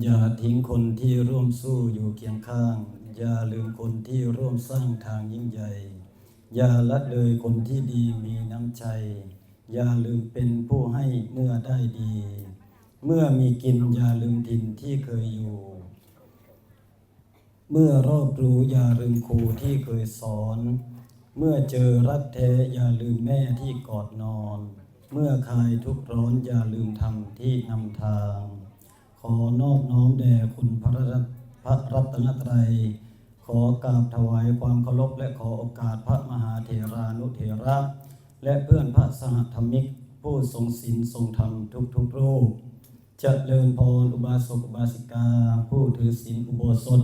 อย่าทิ้งคนที่ร่วมสู้อยู่เคียงข้างอย่าลืมคนที่ร่วมสร้างทางยิ่งใหญ่อย่าละเลยคนที่ดีมีน้ำใจอย่าลืมเป็นผู้ให้เมื่อได้ดีเมื่อมีกินอย่าลืมถิ่นที่เคยอยู่เมื่อรอบรู้อย่าลืมครูที่เคยสอนเมื่อเจอรักแท้อย่าลืมแม่ที่กอดนอนเมื่อคลายทุกข์ร้อนอย่าลืมธรรมที่นำทางขอนอบน้อมแด่คุณพระรัตนตรัยขอกราบถวายความเคารพและขอโอกาสพระมหาเถรานุเถระและเพื่อนพระสหธรรมิกผู้ทรงศีลทรงธรรมทุกรูปเจริญพรอุบาสกอุบาสิกาผู้ถือศีลอุโบสถ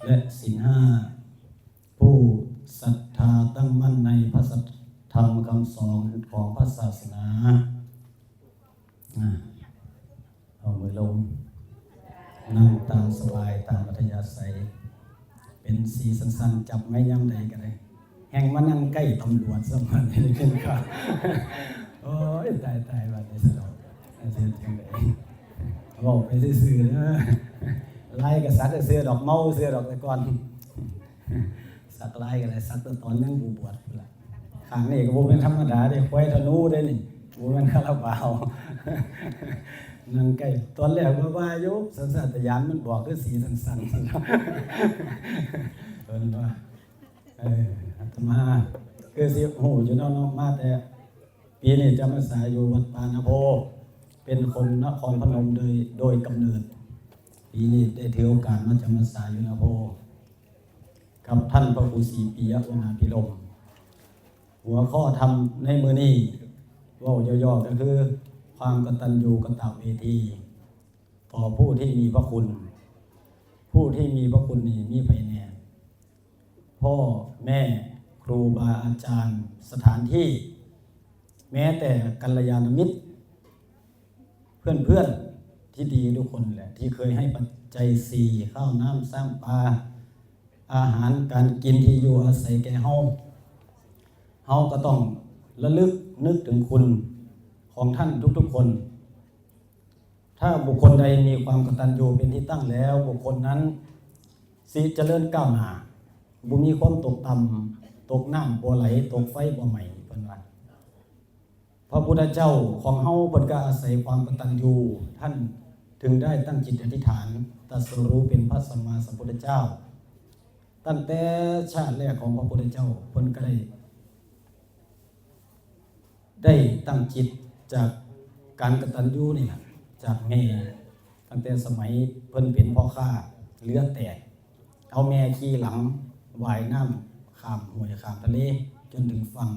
และศีลห้าผู้ศรัทธาตั้งมั่นในพระสัทธรรมคำสอนของพระศาสนาเอามือลงนั่งตามสบายตามอัธยาศัยเป็นสีสั้นๆจับไม่ย่ำใดกันเลยแห่งมานั่งใกล้ตำรวจสมัยนี้ขึ้นค่ะโอ้ยตายวันนี้สนุกเสียจังเลยบอกไปซื่อๆนะไล่กับสัตว์เสื้อดอกเมาเสื้อดอกตะกอนสักไล่กันเลยสักตอนนั่งบวชละขางนี่ก็บุเป็นธรรมดาเด็กไว้ธนูได้นี่บุเป็นคาราบาวนั่งใกล้ตอนแรกว่ายุบสันสัตยานมันบอกคือสีสั้นๆเพิ่นว่าอาตมาคือสิโหอยู่นอกมาแต่ปีนี้จำพรรษาอยู่วัดปานาโพเป็นคนนครพนมโดยกำเนิดปีนี้ได้ถือโอกาสมาจำพรรษาอยู่นาโพกับท่านพระครูศรีปิยวนาภิรมย์หัวข้อธรรมในมื้อนี้ว่าย่อๆก็คือความกตัญญูกตเวทีต่อผู้ที่มีพระคุณผู้ที่มีพระคุณนี่มีไปแน่พ่อแม่ครูบาอาจารย์สถานที่แม้แต่กัลยาณมิตรเพื่อนที่ดีทุกคนแหละที่เคยให้ปัจจัยสี่ข้าวน้ำซ้ำปลาอาหารการกินที่อยู่อาศัยแก่เฮาก็ต้องระลึกนึกถึงคุณของท่านทุกๆคนถ้าบุคคลใดมีความกตัญญูเป็นที่ตั้งแล้วบุคคลนั้นสิเจริญก้าวหน้าบ่มีความตกต่ำตกน้ำบ่ไหลตกไฟบ่ไหม้เพิ่นว่าพระพุทธเจ้าของเฮาเพิ่นก็อาศัยความกตัญญูท่านถึงได้ตั้งจิตอธิษฐานตรัสรู้เป็นพระสัมมาสัมพุทธเจ้าตั้งแต่ชาติแรกของพระพุทธเจ้าเพิ่นก็ได้ตั้งจิตจากการกตัญญูนี่จากแม่ตั้งแต่สมัยเพิ่นเป็นพ่อค้าเรือแตกเอาแม่ขี่หลังว่ายน้ำข้ามห้วยข้ามทะเลจนถึงฝั่ง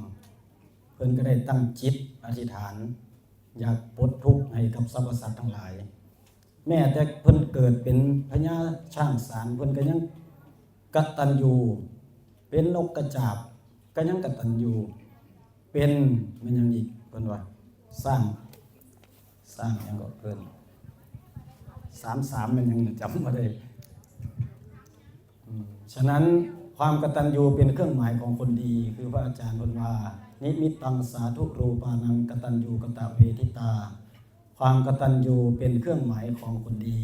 เพิ่นก็ได้ตั้งจิตอธิษฐานอยากปลดทุกข์ให้กับสรรพสัตว์ทั้งหลายแม้แต่เพิ่นเกิดเป็นพญาช้างศาลเพิ่นก็ยังกตัญญูเป็นนกกระจาบก็ยังกตัญญูเป็นมันยังอีกเพิ่นว่าสร้างยังก็เกิน33มันยังจำบ่ได้ฉะนั้นความกตัญญูเป็นเครื่องหมายของคนดีคือพระอาจารย์เพิ่นว่านิมิตตังสาธุรูปานังกตัญญูกตเวทิตาความกตัญญูเป็นเครื่องหมายของคนดี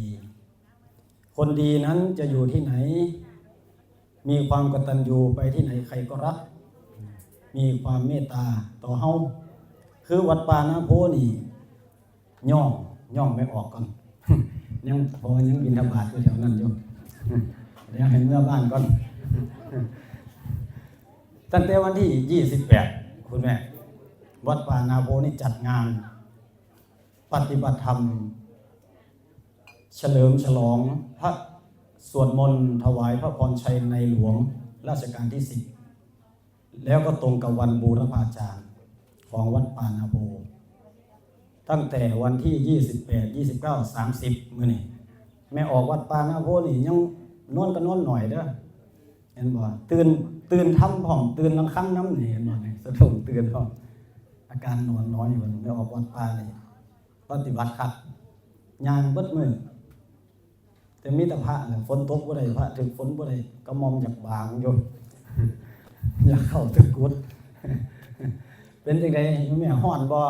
คนดีนั้นจะอยู่ที่ไหนมีความกตัญญูไปที่ไหนใครก็รักมีความเมตตาต่อเฮาคือวัดป่านาโพนี่ย่องไม่ออกก่อนยังพอยังบิณฑบาตอยู่แถวนั้นอยู่เดี๋ยวให้เมื่อบ้านก่อนตั้งแต่วันที่28คุณแม่วัดป่านาโพนี่จัดงานปฏิบัติธรรมเฉลิมฉลองพระสวดมนต์ถวายพระพรชัยในหลวงรัชกาลที่10แล้วก็ตรงกับวันบูรพาจารย์ของวัดป่านาโพตั้งแต่วันที่28 29 30มื้อนี้แม่ออกวัดป่านาโพนี่ยังนอนก็นอนหน่อยเด้อเห็นบ่ตื่นทำพร้อมตื่นลังคั่งน้ำนี่เห็นบ่นี่สะดุ้งตื่นพร้อมอาการนอนน้อยอยู่แม่ออกวัดป่านี่ปฏิบัติครับย่างเบิดมื้อแต่มีแต่พระน่ะฝนตกบ่ได้พระถึงฝนบ่ได้ก็มอมอยากบางอยู่อยากเข้าตึกกุดเป็นจังได๋แม่ฮ้อนบ่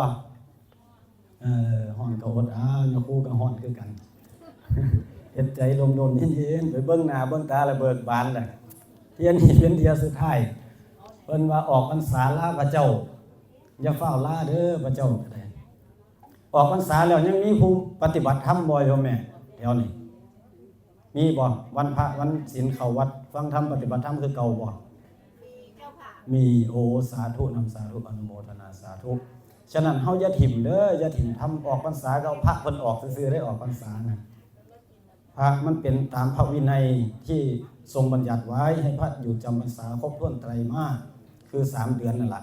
ฮ้อนก็อดอย่าคู่ก็ฮ้อนคือกัน ฮ็ดใจลมๆเย็นๆไปเบิ่งหน้าเบิ่งตาแล้วเบิกบานน่ะเที่ยนี้เป็นเที่ยสุดท้ายเพิ่นว่าออกพรรษาลาพระเจ้าอย่าเฝ้าลาเด้อพระเจ้าก็ได้ออกพรรษาแล้วยังมีผู้ปฏิบัติธรรมบ่โยมแม่แถวนี้มีบ่วันพระวันศีลเข้าวัดฟังธรรมปฏิบัติธรรมคือเก่าบ่มีโอสาธุนำสาธุอนุโมทนาสาธุฉะนั้นเฮาอย่าถิ่มเด้ออย่าถิ่มทำออกพรรษาก็เอาพระเพิ่นออกซื่อๆได้ออกพรรษานะพระมันเป็นตามพระวินัยที่ทรงบัญญัติไว้ให้พระอยู่จำพรรษาครบถ้วนไตรมาสคือ3เดือนนั่นล่ะ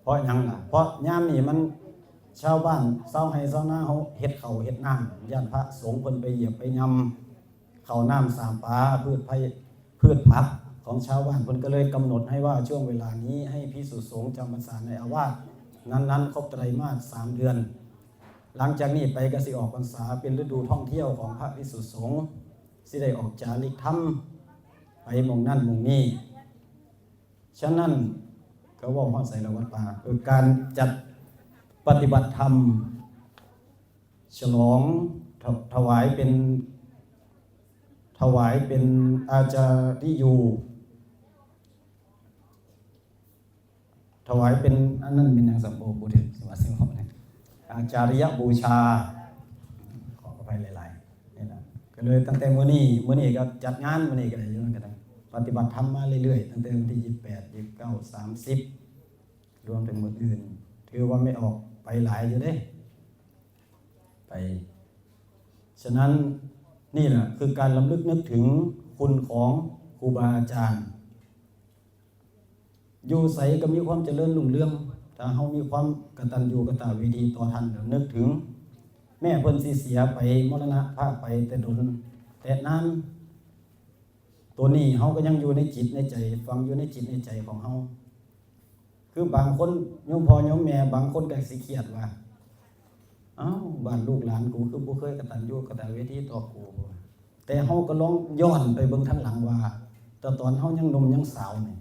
เพราะหยังล่ะเพราะยามนี้มันชาวบ้านชาวไร่ชาวนาเฮาเฮ็ดข้าวเฮ็ดน้ำย่านพระสงฆ์เพิ่นไปเหยียบไปยำข้าวน้ำสามปลาพืชผักของชาวบ้านเพิ่นก็เลยกำหนดให้ว่าช่วงเวลานี้ให้ภิกษุสงฆ์จำพรรษาในอาวาสนั้นครบไตรมาส3เดือนหลังจากนี้ไปก็สิออกพรรษาเป็นฤดูท่องเที่ยวของพระภิกษุสงฆ์สิได้ออกจาริกธรรมไปหม่องนั้นหม่องนี้ฉะนั้นก็ว่าฮอดใส่ละวัดป่าคือการจัดปฏิบัติธรรมฉลองถวายเป็นอาจาริยูถวายเป็นอันนั้นเป็นอย่างสัมโภชน์สวัสดิ์เนี่ยอาจาริยบูชาขออภัยหลายๆนี่นะก็เลยตั้งแต่มื้อนี้ก็จัดงานมื้อนี้ก็ได้อยู่นั่นก็ได้ปฏิบัติธรรมมาเรื่อยๆตั้งแต่วันที่28 29 30รวมถึงมื้ออื่นถือว่าไม่ออกไปหลายอยู่เด้ไปฉะนั้นนี่แหละคือการรำลึกนึกถึงคุณของครูบาอาจารย์อยู่ใสก็มีความเจริญรุ่งเรืองถ้าเฮามีความกตัญญูกตเวทีต่อท่านนึกถึงแม่เพิ่นสิเสียไปมรณภาพไปแต่ดนแต่นั้นตัวนี้เฮาก็ยังอยู่ในจิตในใจฟังอยู่ในจิตในใจของเฮาคือบางคนโยมพ่อโยมแม่บางคนก็สิเครียดว่าอ้าวบ้านลูกหลานกูคือบ่เคยกตัญญูกตเวทีต่อกูแต่เฮาก็ลองย้อนไปเบิ่งทันหลังว่าแต่ตอนเฮายังหนุ่มยังสาวนี่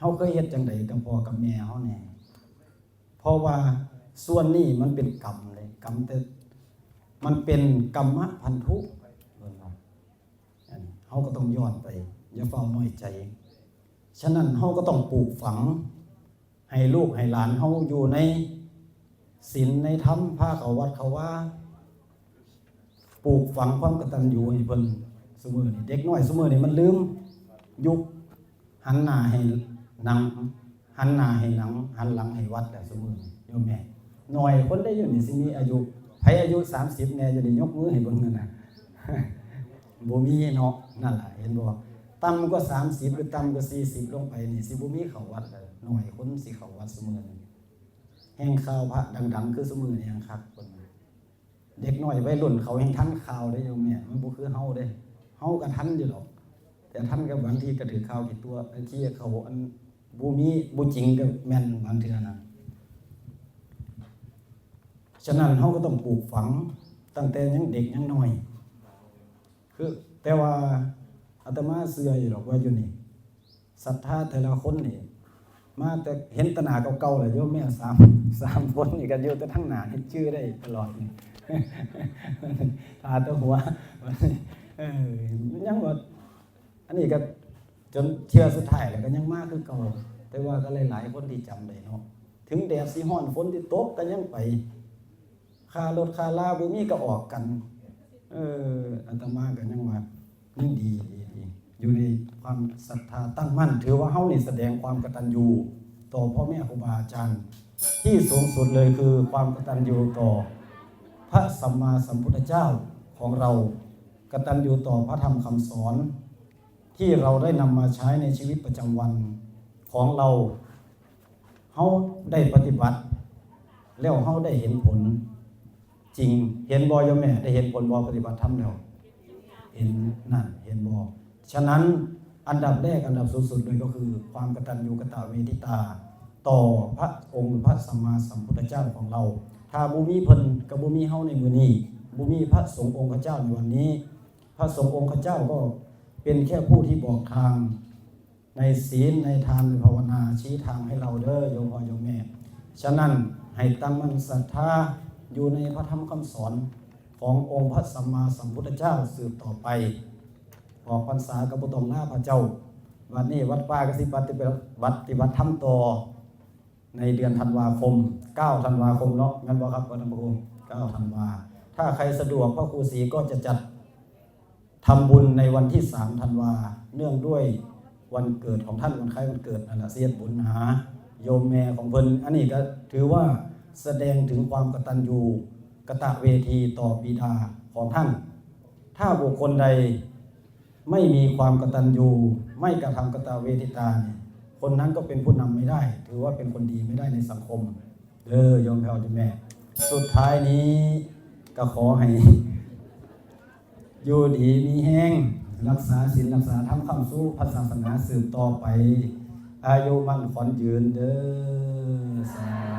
เฮาเคยเฮ็ดจังไดกับพ่อกับแม่เฮาแน่เพราะว่าส่วนนี้มันเป็นกรรมเลยกรรมแต่มันเป็นกรรมะพันธุเฮาก็ต้องย้อนไปอย่าเฝ้าน้อยใจฉะนั้นเฮาก็ต้องปลูกฝังให้ลูกให้หลานเฮาอยู่ในศีลในธรรมพาเข้าวัดเข้าว่าปลูกฝังความกตัญญูให้เพิ่นซุมื้อนี้เด็กน้อยซุมื้อนี้มันลืมยุคหันหน้าให้หนังหันหน้าให้หนังหันหลังให้วัดแล้วซุมื้อนี้โยมแม่น้อยคนได้อยู่นี่สิมีอายุไผอายุ30แน่จะได้ยกมือให้เบิ่งนั่นน่ะบ่มีเนาะนั่นล่ะเห็นบ่ต่ำกว่า30หรือต่ำกว่า40ลงไปนี่สิบ่มีเข้าวัดเลยน้อยคนสิเข้าวัดซุมื้อนี้แห่งข่าวพระดังๆคือซุมื้อนี้ยังคักคนเด็กน้อยวัยรุ่นเขาแห่งทันข่าวได้โยมแม่มันบ่คือเฮาเด้เฮาก็ทันอยู่หรอกแต่ท่านก็บางทีก็ถือข่าวผิดตัวไอ้ที่เขาอันบ่มีบ่จริงก็แม่นบางเทื่อนะฉะนั้นเฮาก็ต้องปลูกฝังตั้งแต่ยังเด็กยังน้อยคือแต่ว่าอาตมาเชื่ออยู่หรอกว่าอยู่นี่ศรัทธาแต่ละคนนี่มาแต่เห็นตนาเก่าๆแหละโยมแม่3คนนี่ก็อยู่แต่ทั้งหน้าเฮ็ดชื่อได้ตลอดนี่ตาตัวหัวยังว่าอันนี้ก็จนเชื่อสุดท้ายแล้วก็ยังมากคือเก่าแต่ว่าก็หลายๆคนที่จำได้เนาะถึงแดดสิร้อนฝนที่ตกก็ยังไปค่ารถค่าลาบ่มีก็ออกกันอาตมาก็ยังว่านี่ดีอยู่ในความศรัทธาตั้งมั่นถือว่าเฮานี่แสดงความกตัญญูต่อพ่อแม่ครูบาอาจารย์ที่สูงสุดเลยคือความกตัญญูต่อพระสัมมาสัมพุทธเจ้าของเรากตัญญูต่อพระธรรมคำสอนที่เราได้นำมาใช้ในชีวิตประจำวันของเราเฮาได้ปฏิบัติแล้วเฮาได้เห็นผลจริงเห็นบ่โยมแม่ได้เห็นผลบ่ปฏิบัติธรรมแล้วเห็นนั่นเห็นบ่ฉะนั้นอันดับแรกอันดับสูงสุดเลยก็คือความกตัญญูกตเวทิตาต่อพระองค์พระสัมมาสัมพุทธเจ้าของเราถ้าบ่มีเพิ่นก็บ่มีเฮาในมื้อนี้บ่มีพระสงฆ์องค์เจ้าในวันนี้พระสงฆ์องค์เจ้าก็เป็นแค่ผู้ที่บอกทางในศีลในทานในภาวนาชี้ทางให้เราเด้อโยมพ่อโยมแม่ฉะนั้นให้ตั้งมั่นศรัทธาอยู่ในพระธรรมคำสอน ขององค์พระสัมมาสัมพุทธเจ้าสืบต่อไปออกพรรษากับบุตรหน้าพระเจ้าวันนี้วัดป่ากสิปฏิบัติธรรมต่อในเดือนธันวาคม9ธันวาคมเนาะงั้นบ่ครับวัดธรรมโค9ธันวาถ้าใครสะดวกพระครูศรีก็จะจัดทำบุญในวันที่3ธันวาเนื่องด้วยวันเกิดของท่านวันคล้ายวันเกิดนั่นแหละเสียบุญหาโยมแม่ของเพิ่นอันนี้ก็ถือว่าแสดงถึงความกตัญญูกตเวทีต่อบิดาของท่านถ้าบุคคลใดไม่มีความกตัญญูไม่กระทำกตเวทิตาเนี่ยคนนั้นก็เป็นผู้นำไม่ได้ถือว่าเป็นคนดีไม่ได้ในสังคมโยมพ่อโยมแม่สุดท้ายนี้ก็ขอให้อยู่ดีมีแห้งรักษาศีลรักษาธรรมคำสู้พระศาสนาสืบต่อไปอายุมั่นขวัญยืนเด้อสา